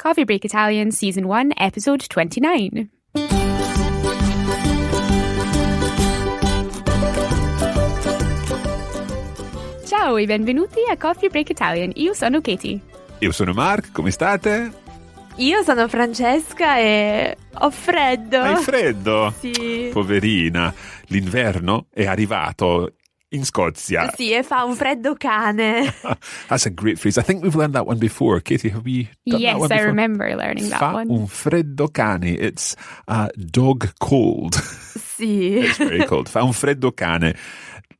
Coffee Break Italian Season 1, Episode 29. Ciao e benvenuti a Coffee Break Italian. Io sono Katie. Io sono Mark, come state? Io sono Francesca e ho freddo. Hai freddo? Sì. Poverina, l'inverno è arrivato in Scozia. Sì, e fa un freddo cane. That's a great phrase. I think we've learned that one before. Katie, have we done that one before? Yes, I remember learning that one. Fa un freddo cane. It's a dog cold. Sì. It's very cold. Fa un freddo cane.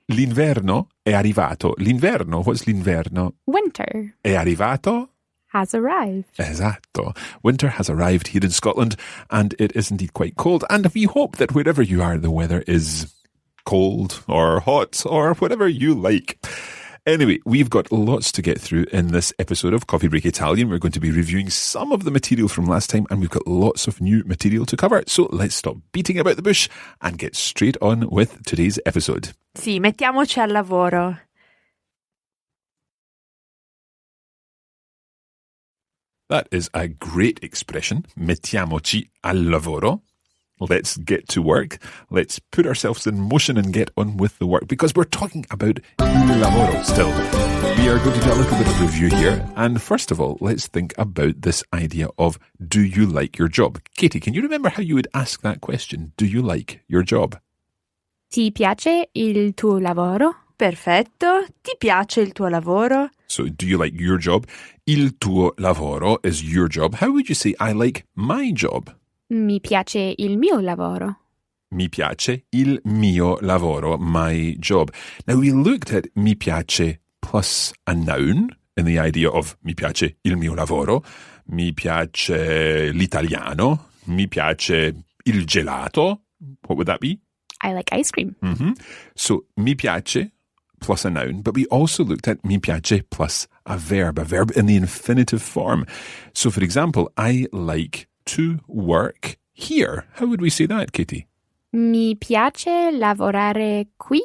L'inverno è arrivato. L'inverno, what's l'inverno? Winter È arrivato? has arrived. Esatto. Winter has arrived here in Scotland, and it is indeed quite cold. And we hope that wherever you are, the weather is cold or hot or whatever you like. Anyway, we've got lots to get through in this episode of Coffee Break Italian. We're going to be reviewing some of the material from last time, and we've got lots of new material to cover. So let's stop beating about the bush and get straight on with today's episode. Sì, mettiamoci al lavoro. That is a great expression. Mettiamoci al lavoro. Let's get to work. Let's put ourselves in motion and get on with the work, because we're talking about il lavoro still. We are going to do a little bit of review here. And first of all, let's think about this idea of, do you like your job? Katie, can you remember how you would ask that question? Do you like your job? Ti piace il tuo lavoro? Perfetto. Ti piace il tuo lavoro? So, do you like your job? Il tuo lavoro is your job. How would you say, I like my job? Mi piace il mio lavoro. Mi piace il mio lavoro, my job. Now, we looked at mi piace plus a noun in the idea of mi piace il mio lavoro, mi piace l'italiano, mi piace il gelato. What would that be? I like ice cream. Mm-hmm. So, mi piace plus a noun, but we also looked at mi piace plus a verb in the infinitive form. So, for example, I like to work here. How would we say that, Katie? Mi piace lavorare qui?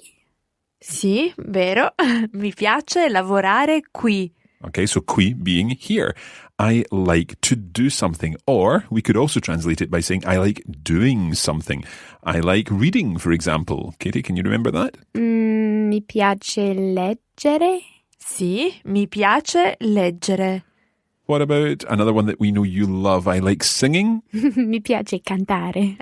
Sì, vero. Mi piace lavorare qui. Okay, so qui being here. I like to do something. Or we could also translate it by saying I like doing something. I like reading, for example. Katie, can you remember that? Mi piace leggere? Sì, mi piace leggere. What about another one that we know you love? I like singing. Mi piace cantare.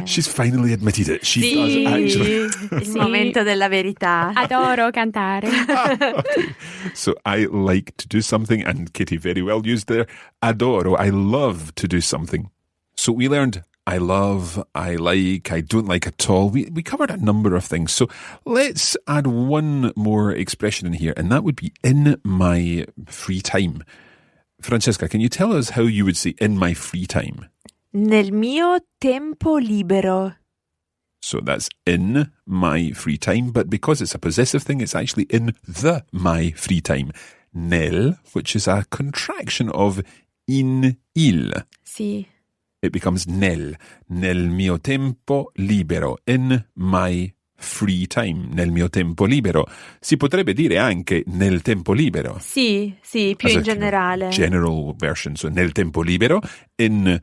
She's finally admitted it. She Sì, does actually. il momento della verità. Adoro cantare. Okay. So I like to do something, and Katie very well used there. Adoro, I love to do something. So we learned I love, I like, I don't like at all. We covered a number of things. So let's add one more expression in here, and that would be in my free time. Francesca, can you tell us how you would say in my free time? Nel mio tempo libero. So that's in my free time, but because it's a possessive thing, it's actually in the my free time. Nel, which is a contraction of in il. Sì. It becomes nel mio tempo libero, in my free time, nel mio tempo libero. Si potrebbe dire anche nel tempo libero. Sì, più in generale. General version, so nel tempo libero, in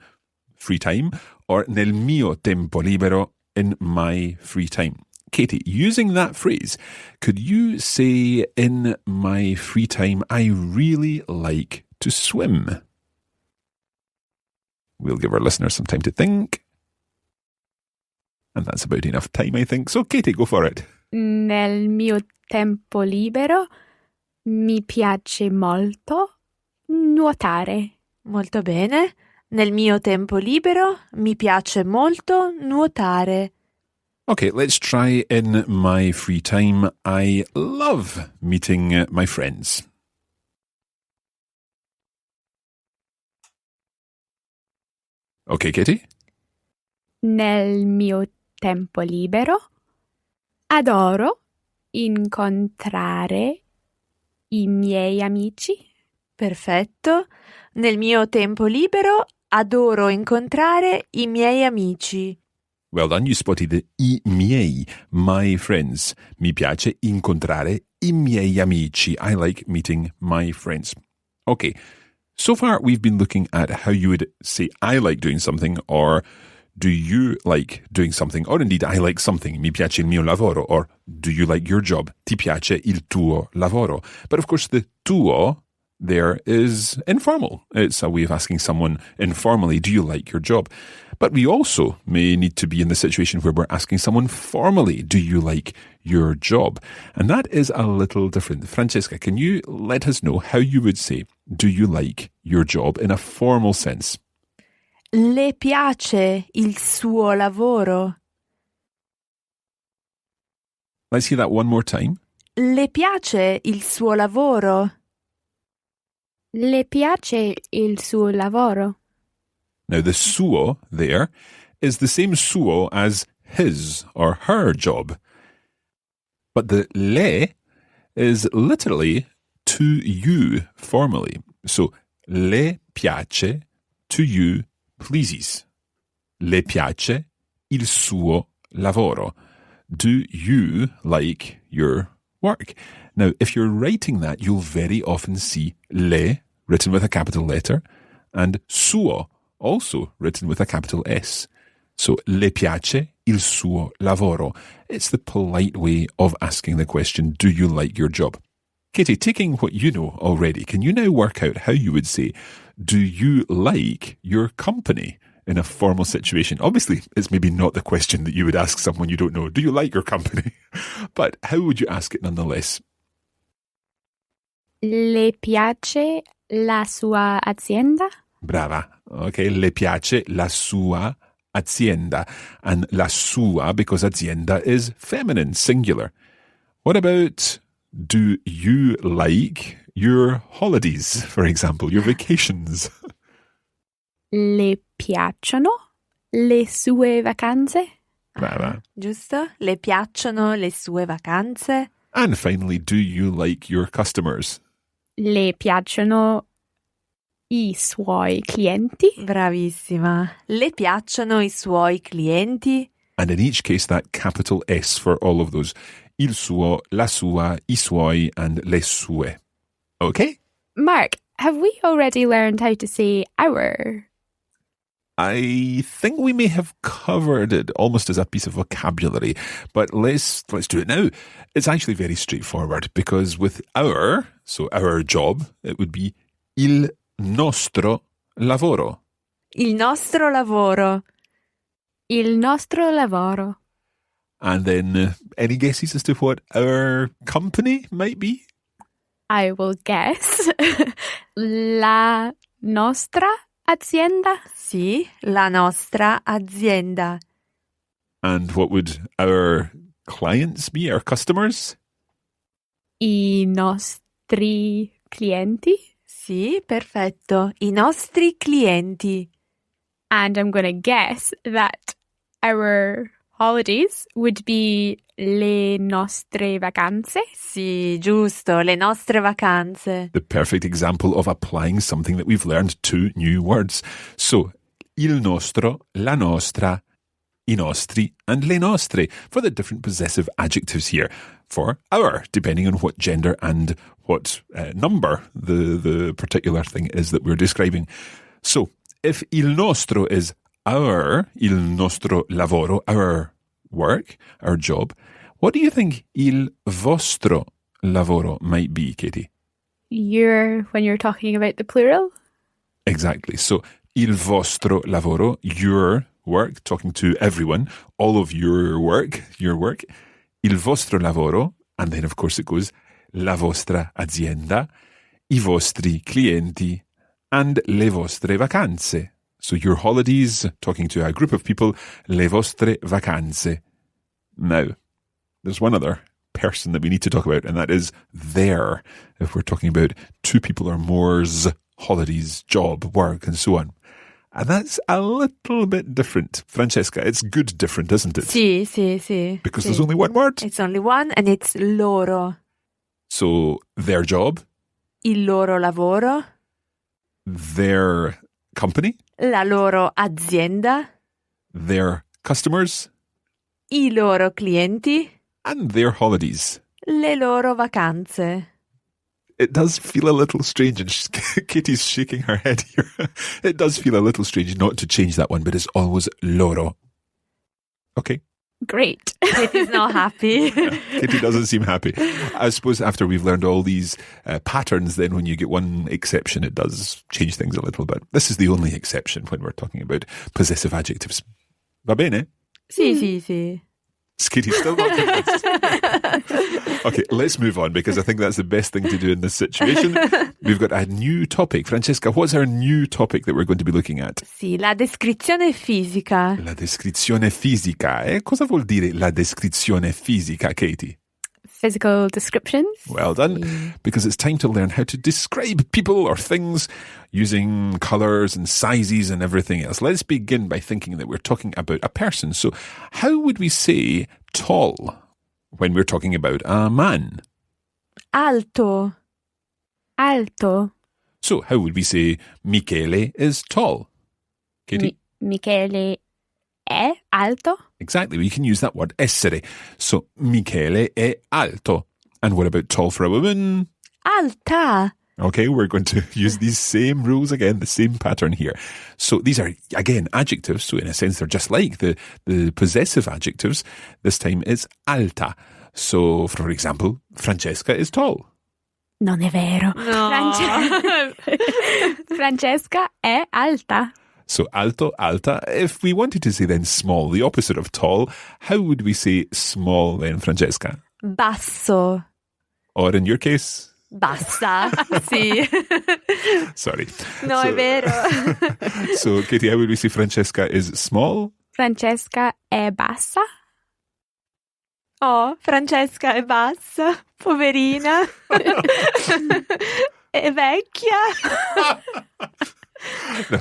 free time, or nel mio tempo libero, in my free time. Katie, using that phrase, could you say in my free time, I really like to swim? We'll give our listeners some time to think. And that's about enough time, I think. So, Katie, go for it. Nel mio tempo libero mi piace molto nuotare. Molto bene. Nel mio tempo libero mi piace molto nuotare. Okay, let's try in my free time. I love meeting my friends. Okay, Katie? Nel mio tempo libero adoro incontrare i miei amici. Perfetto. Nel mio tempo libero adoro incontrare i miei amici. Well done, you spotted the I miei, my friends. Mi piace incontrare i miei amici. I like meeting my friends. Okay, So far, we've been looking at how you would say, I like doing something, or do you like doing something, or indeed, I like something, mi piace il mio lavoro, or do you like your job, ti piace il tuo lavoro. But of course, the tuo there is informal. It's a way of asking someone informally, do you like your job? But we also may need to be in the situation where we're asking someone formally, do you like your job? And that is a little different. Francesca, can you let us know how you would say, do you like your job in a formal sense? Le piace il suo lavoro? Let's hear that one more time. Le piace il suo lavoro? Le piace il suo lavoro? Now, the suo there is the same suo as his or her job. But the le is literally to you formally. So, le piace to you pleases. Le piace il suo lavoro. Do you like your work? Now, if you're writing that, you'll very often see le written with a capital letter and suo also written with a capital S. So, le piace il suo lavoro. It's the polite way of asking the question, do you like your job? Katie, taking what you know already, can you now work out how you would say, do you like your company in a formal situation? Obviously, it's maybe not the question that you would ask someone you don't know. Do you like your company? But how would you ask it nonetheless? Le piace la sua azienda? Brava. Okay, le piace la sua azienda. And la sua, because azienda is feminine, singular. What about, do you like your holidays, for example, your vacations? Le piacciono le sue vacanze? Brava. Giusto? Le piacciono le sue vacanze? And finally, do you like your customers? Le piacciono i suoi clienti? Bravissima. Le piacciono i suoi clienti? And in each case, that capital S for all of those. Il suo, la sua, i suoi, and le sue. Okay? Mark, have we already learned how to say our? I think we may have covered it almost as a piece of vocabulary, but let's do it now. It's actually very straightforward because with our, so our job, it would be il nostro lavoro. Il nostro lavoro. Il nostro lavoro. And then any guesses as to what our company might be? I will guess. La nostra azienda? Sì, la nostra azienda. And what would our clients be, our customers? I nostri clienti? Sì, perfetto. I nostri clienti. And I'm going to guess that our holidays would be le nostre vacanze. Sì, giusto, le nostre vacanze. The perfect example of applying something that we've learned, 2 new words. So, il nostro, la nostra, i nostri, and le nostre for the different possessive adjectives here for our, depending on what gender and what number the particular thing is that we're describing. So, if il nostro is our, il nostro lavoro, our work, our job, what do you think il vostro lavoro might be, Katie? When you're talking about the plural? Exactly. So, il vostro lavoro, your work, talking to everyone, all of your work, il vostro lavoro, and then of course it goes, la vostra azienda, i vostri clienti, and le vostre vacanze. So your holidays, talking to a group of people, le vostre vacanze. Now, there's one other person that we need to talk about, and that is their, if we're talking about 2 people or more's holidays, job, work, and so on. And that's a little bit different. Francesca, it's good different, isn't it? Sì. Because there's only one word. It's only one, and it's loro. So, their job. Il loro lavoro. Their company. La loro azienda. Their customers. I loro clienti. And their holidays. Le loro vacanze. It does feel a little strange, and Katie's shaking her head here. It does feel a little strange not to change that one, but it's always loro. Okay. Great. Katie's not happy. Yeah, Katie doesn't seem happy. I suppose after we've learned all these patterns, then when you get one exception, it does change things a little bit. This is the only exception when we're talking about possessive adjectives. Va bene? Sì. Katie's still not convinced. Okay, let's move on, because I think that's the best thing to do in this situation. We've got a new topic. Francesca, what's our new topic that we're going to be looking at? Sì, la descrizione fisica. La descrizione fisica. Cosa vuol dire la descrizione fisica, Katie? Physical descriptions. Well done, because it's time to learn how to describe people or things using colours and sizes and everything else. Let's begin by thinking that we're talking about a person. So how would we say tall when we're talking about a man? Alto. So how would we say Michele is tall? Katie? Michele è alto. Exactly, we can use that word essere. So Michele è alto. And what about tall for a woman? Alta. Okay, we're going to use these same rules again, the same pattern here. So these are, again, adjectives. So in a sense, they're just like the possessive adjectives. This time it's alta. So, for example, Francesca is tall. Non è vero. No. Francesca è alta. So alto, alta. If we wanted to say then small, the opposite of tall, how would we say small then, Francesca? Basso. Or in your case? Bassa. Sì. Sorry. No, è vero. So, Katie, how would we say Francesca is small? Francesca è bassa. Oh, Francesca è bassa. Poverina. È vecchia. No.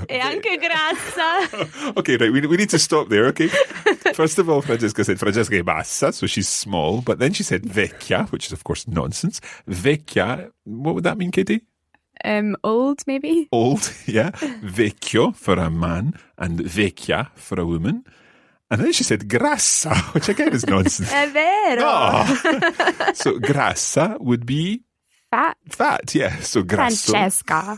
E anche grassa. Okay, right, we need to stop there, okay? First of all, Francesca said Francesca è bassa, so she's small, but then she said vecchia, which is of course nonsense. Vecchia, what would that mean, Katie? Old, maybe? Old, yeah. Vecchio for a man and vecchia for a woman. And then she said grassa, which again is nonsense. È vero. Oh. So grassa would be fat, yeah. So grasso. Francesca.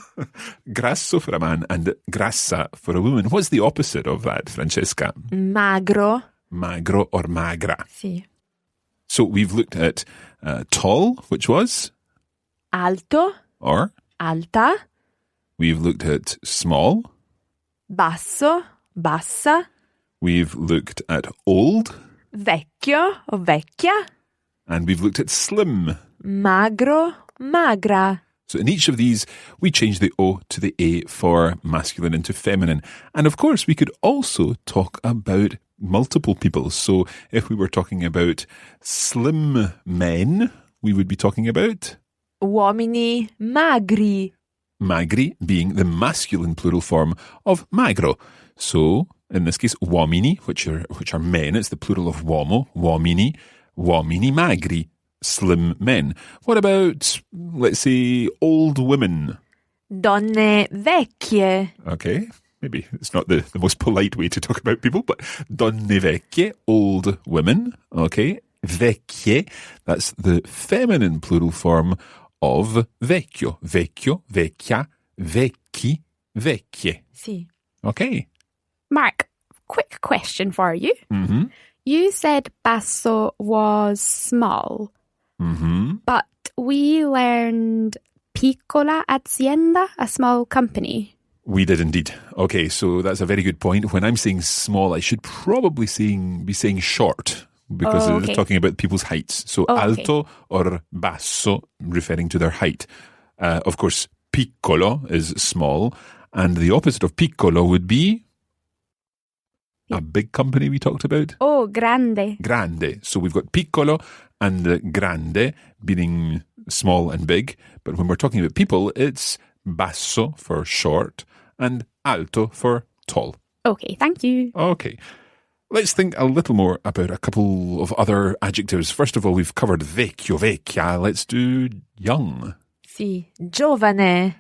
Grasso for a man and grassa for a woman. What's the opposite of that, Francesca? Magro. Magro or magra. Sì. So we've looked at tall, which was? Alto. Or? Alta. We've looked at small. Basso. Bassa. We've looked at old. Vecchio o vecchia. And we've looked at slim. Magro. Magra. So in each of these, we change the O to the A for masculine into feminine. And of course, we could also talk about multiple people. So if we were talking about slim men, we would be talking about Uomini magri. magri being the masculine plural form of magro. So in this case, uomini, which are men, it's the plural of uomo, uomini magri. Slim men. What about, let's say, old women? Donne vecchie. Okay, maybe it's not the most polite way to talk about people, but donne vecchie, old women. Okay, vecchie, that's the feminine plural form of vecchio. Vecchio, vecchia, vecchi, vecchie. Sì. Okay. Mark, quick question for you. Mm-hmm. You said basso was small. Mm-hmm. But we learned piccola azienda, a small company. We did indeed. Okay, so that's a very good point. When I'm saying small, I should probably be saying short, because okay. it's talking about people's heights. So alto or basso, referring to their height. Of course, piccolo is small, and the opposite of piccolo would be a big company we talked about. Oh, grande. Grande. So we've got piccolo and grande, meaning small and big. But when we're talking about people, it's basso for short and alto for tall. Okay, thank you. Okay. Let's think a little more about a couple of other adjectives. First of all, we've covered vecchio, vecchia. Let's do young. Sì. Giovane.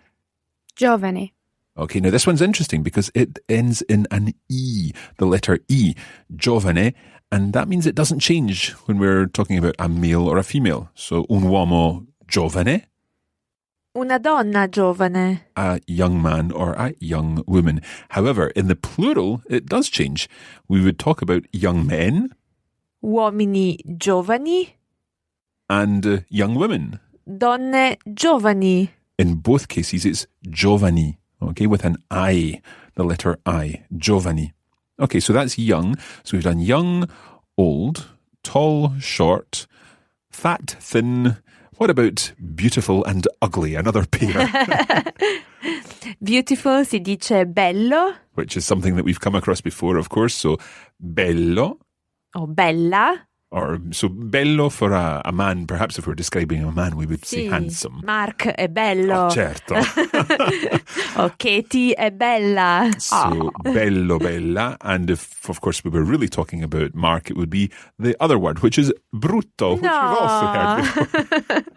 Giovane. Okay, now this one's interesting because it ends in an E, the letter E, giovane, and that means it doesn't change when we're talking about a male or a female. So, un uomo giovane Una donna giovane. A young man or a young woman. However, in the plural, it does change. We would talk about young men. Uomini giovani. And young women. Donne giovani. In both cases, it's giovani, okay, with an I, the letter I, giovani. Okay, so that's young. So we've done young, old, tall, short, fat, thin. What about beautiful and ugly? Another pair. Beautiful si dice bello. Which is something that we've come across before, of course. So bello. O bella. Or so bello for a man. Perhaps if we're describing a man, we would say handsome. Mark è bello. Oh, certo. O Katie è bella. So bello, bella. And if, of course, we were really talking about Mark, it would be the other word, which is brutto, which we've also heard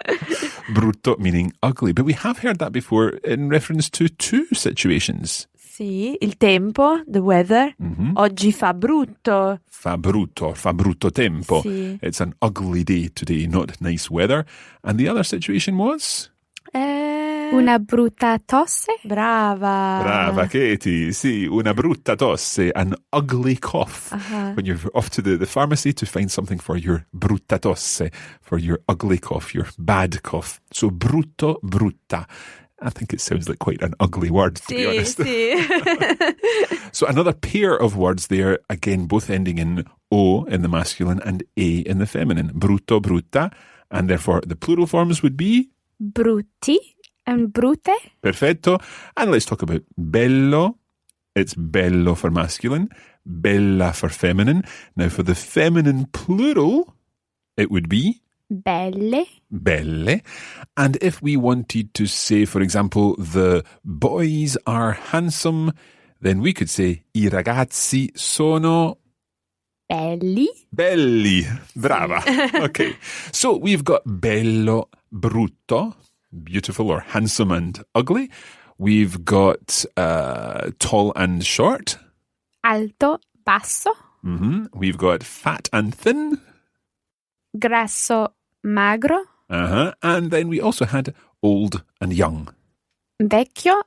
before. Brutto meaning ugly. But we have heard that before in reference to two situations. Sì, il tempo, the weather. Oggi fa brutto. Fa brutto tempo. Sì. It's an ugly day today, not nice weather. And the other situation was? Una brutta tosse. Brava. Brava, Katie. Sì, una brutta tosse, an ugly cough. When you're off to the pharmacy to find something for your brutta tosse, for your ugly cough, your bad cough. So brutto, brutta. I think it sounds like quite an ugly word, to be honest. Sì. So another pair of words there, again, both ending in O in the masculine and A in the feminine. Brutto, brutta. And therefore, the plural forms would be? Brutti and brutte. Perfetto. And let's talk about bello. It's bello for masculine, bella for feminine. Now, for the feminine plural, it would be? Belle. Belle. And if we wanted to say, for example, the boys are handsome, then we could say I ragazzi sono Belli. belli. Brava. Okay. So we've got bello, brutto, beautiful or handsome and ugly. We've got tall and short. Alto, basso. We've got fat and thin. Grasso, magro. And then we also had old and young. Vecchio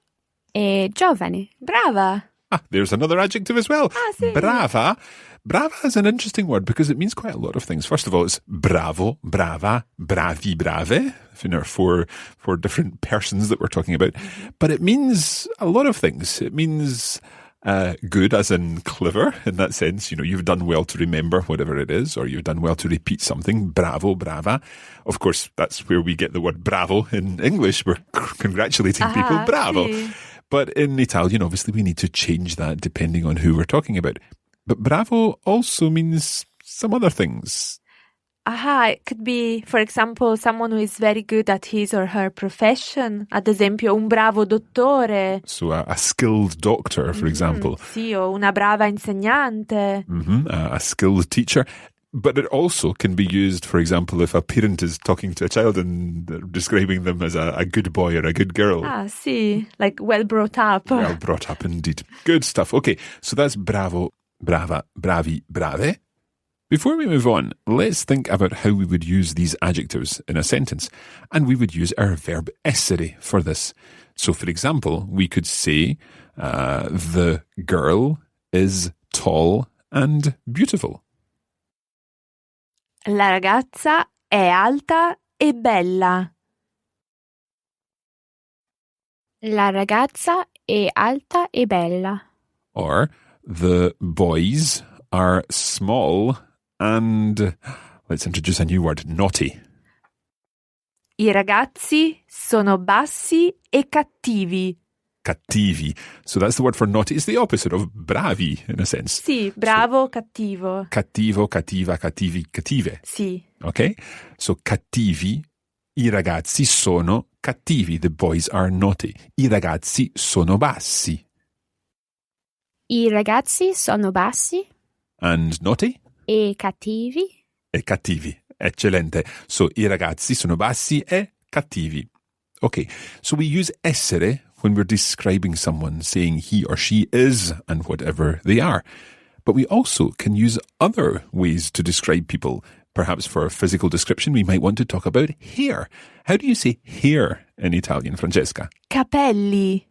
e giovane. Brava. There's another adjective as well. Sì. Brava. Brava is an interesting word because it means quite a lot of things. First of all, it's bravo, brava, bravi, brave. In our four different persons that we're talking about. But it means a lot of things. It means good, as in clever, in that sense. You know, you've done well to remember whatever it is, or you've done well to repeat something. Bravo, brava. Of course, that's where we get the word bravo in English. We're congratulating people. Bravo. Sì. But in Italian, obviously, we need to change that depending on who we're talking about. But bravo also means some other things. It could be, for example, someone who is very good at his or her profession. Ad esempio, un bravo dottore. So a skilled doctor, for example. Sì, o una brava insegnante. A skilled teacher. But it also can be used, for example, if a parent is talking to a child and describing them as a good boy or a good girl. Sì, like well brought up. Well brought up indeed. Good stuff. Okay, so that's bravo, brava, bravi, brave. Before we move on, let's think about how we would use these adjectives in a sentence. And we would use our verb essere for this. So, for example, we could say, the girl is tall and beautiful. La ragazza è alta e bella. La ragazza è alta e bella. Or, the boys are small and, let's introduce a new word, naughty. I ragazzi sono bassi e cattivi. Cattivi. So that's the word for naughty. It's the opposite of bravi, in a sense. Sì, bravo, cattivo. Cattivo, cattiva, cattivi, cattive. Sì. Okay? So cattivi, i ragazzi sono cattivi. The boys are naughty. I ragazzi sono bassi. I ragazzi sono bassi And naughty? e cattivi. E cattivi. Eccellente. So i ragazzi sono bassi e cattivi. Okay, so we use essere when we're describing someone, saying he or she is and whatever they are. But we also can use other ways to describe people, Perhaps for a physical description, we might want to talk about hair. How do you say hair in Italian, Francesca? Capelli.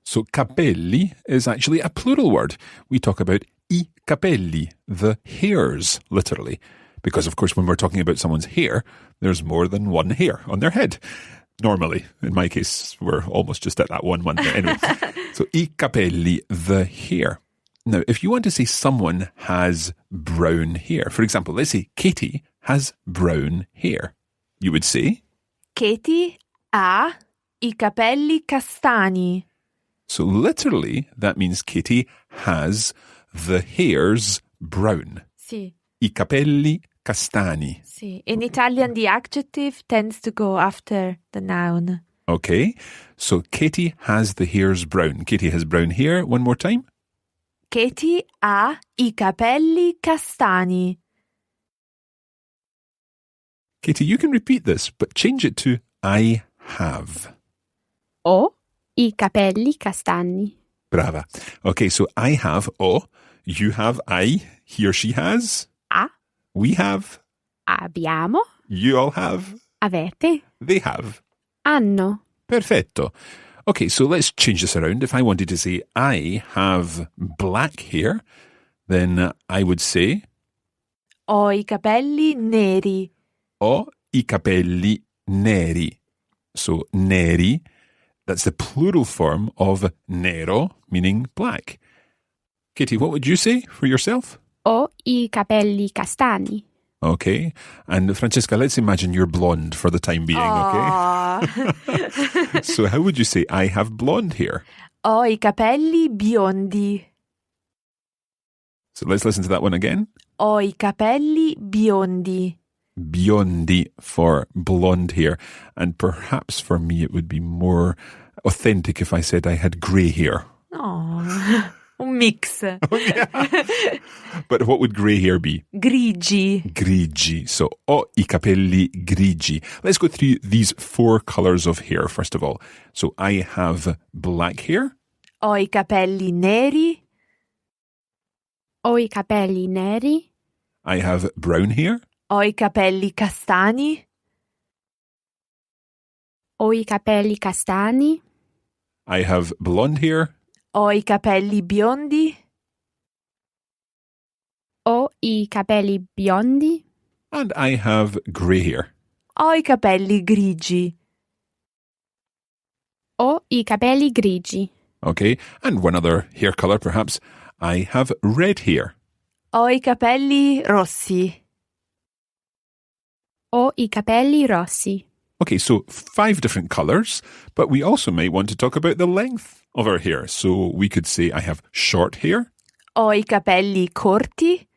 So capelli is actually a plural word. We talk about I capelli, the hairs, literally. Because, of course, when we're talking about someone's hair, there's more than one hair on their head. Normally, in my case, we're almost just at that one. But anyway, so I capelli, the hair. Now, if you want to say someone has brown hair, for example, let's say Katie has brown hair, you would say? Katie ha I capelli castani. So literally, that means Katie has the hairs brown. Sì. I capelli castani. Sì. In Italian, the adjective tends to go after the noun. Okay, so Katie has the hairs brown. Katie has brown hair. One more time. Katie ha I capelli castani. Katie, you can repeat this, but change it to I have. Ho I capelli castani. Brava. Okay, so I have, you have, he or she has, Ha. we have, Abbiamo. you all have, Avete. they have. Hanno. Perfetto. Okay, so let's change this around. If I wanted to say I have black hair, then I would say Ho I capelli neri. ho I capelli neri. So neri, that's the plural form of nero, meaning black. Katie, what would you say for yourself? Ho I capelli castani. Okay. And Francesca, let's imagine you're blonde for the time being, okay? So how would you say I have blonde hair? Ho I capelli biondi. So let's listen to that one again. Ho I capelli biondi. Biondi for blonde hair. And perhaps for me it would be more authentic if I said I had grey hair. Oh, un mix. But what would grey hair be? Grigi. Grigi. So ho I capelli grigi. Let's go through these 4 colours of hair first of all. So I have black hair. Ho I capelli neri. Ho I capelli neri. I have brown hair. Ho I capelli castani. Ho I capelli castani. I have blonde hair. Ho I capelli biondi. Ho I capelli biondi. And I have grey hair. Ho I capelli grigi. Ho I capelli grigi. Okay. And one other hair colour perhaps. I have red hair. Ho I capelli rossi. Ho I capelli rossi. Okay, so 5 different colours, but we also might want to talk about the length of our hair. So we could say I have short hair. Ho I capelli corti.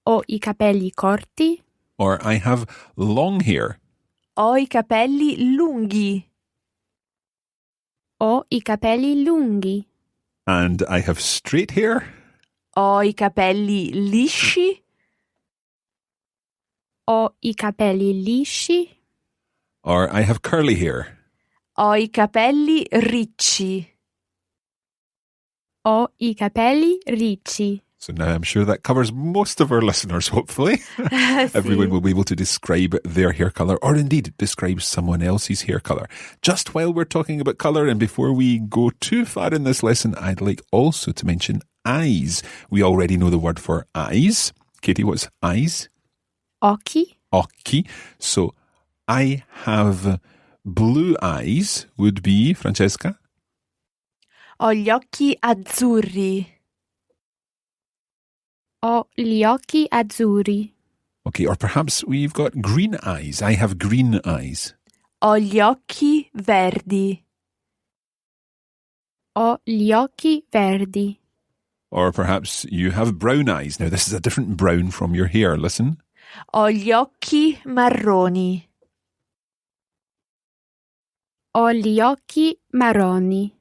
Ho I capelli corti. Or I have long hair. Ho I capelli lunghi. Ho I capelli lunghi. And I have straight hair. Ho I capelli lisci. Ho I capelli lisci. Or I have curly hair. Ho I capelli ricci. Ho I capelli ricci. So now I'm sure that covers most of our listeners, hopefully. Everyone will be able to describe their hair colour or indeed describe someone else's hair colour. Just while we're talking about colour and before we go too far in this lesson, I'd like also to mention eyes. We already know the word for eyes. Katie, what's eyes? Occhi. Occhi. So I have blue eyes would be, Francesca? Ho gli occhi azzurri. Ho gli occhi azzurri. Okay, or perhaps we've got green eyes. I have green eyes. Ho gli occhi verdi. Ho gli occhi verdi. Or perhaps you have brown eyes. Now, this is a different brown from your hair. Listen. Ho gli occhi marroni. Ho gli occhi marroni.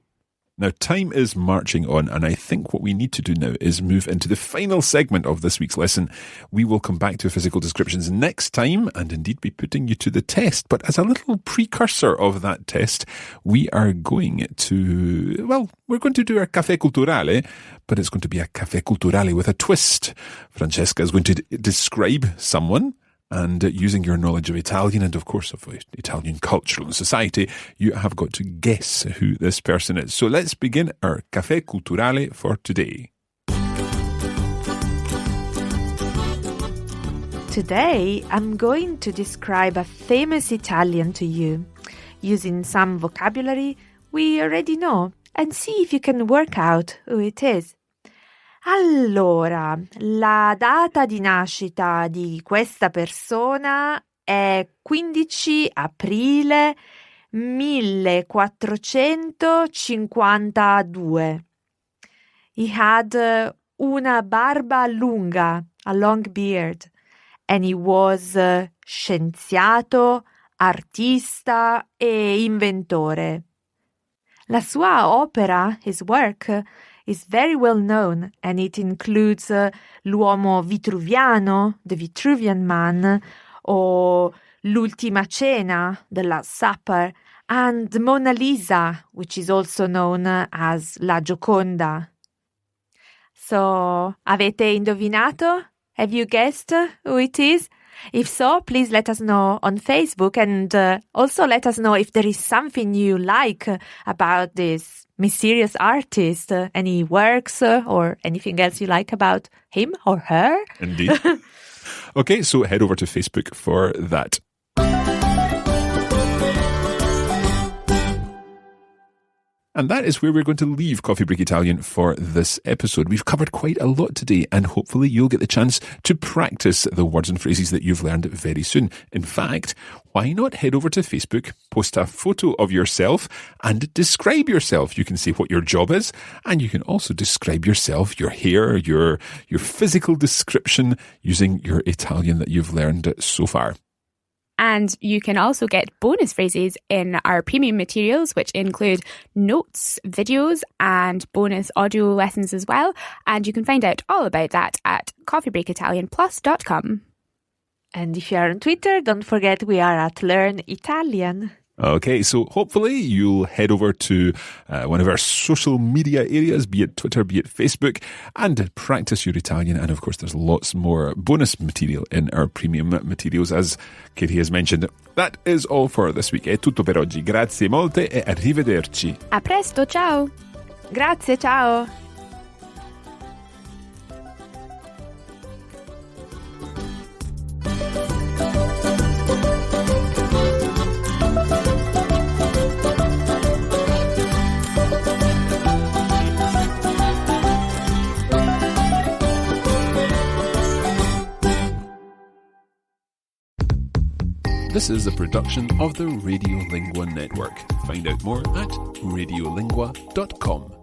Now, time is marching on, and I think what we need to do now is move into the final segment of this week's lesson. We will come back to physical descriptions next time, and indeed be putting you to the test. But as a little precursor of that test, we are going to, well, we're going to do our Café Culturale, but it's going to be a Café Culturale with a twist. Francesca is going to describe someone, and using your knowledge of Italian and, of course, of Italian culture and society, you have got to guess who this person is. So let's begin our Café Culturale for today. Today, I'm going to describe a famous Italian to you, using some vocabulary we already know, and see if you can work out who it is. Allora, la data di nascita di questa persona è 15 aprile 1452. He had una barba lunga, a long beard, and he was scienziato, artista e inventore. La sua opera, his work, is very well known, and it includes L'uomo vitruviano, the Vitruvian Man, or L'ultima cena, the Last Supper, and Mona Lisa, which is also known as La Gioconda. So, avete indovinato? Have you guessed who it is? If so, please let us know on Facebook, and also let us know if there is something you like about this mysterious artist, any works or anything else you like about him or her. Indeed. Okay, so head over to Facebook for that. And that is where we're going to leave Coffee Break Italian for this episode. We've covered quite a lot today, and hopefully you'll get the chance to practice the words and phrases that you've learned very soon. In fact, why not head over to Facebook, post a photo of yourself, and describe yourself. You can say what your job is, and you can also describe yourself, your hair, your physical description using your Italian that you've learned so far. And you can also get bonus phrases in our premium materials, which include notes, videos, and bonus audio lessons as well. And you can find out all about that at coffeebreakitalianplus.com. And if you are on Twitter, don't forget we are at Learn Italian. Okay, so hopefully you'll head over to one of our social media areas, be it Twitter, be it Facebook, and practice your Italian. And of course, there's lots more bonus material in our premium materials, as Katie has mentioned. That is all for this week. È tutto per oggi. Grazie molte e arrivederci. A presto, ciao! Grazie, ciao! This is a production of the Radiolingua Network. Find out more at radiolingua.com.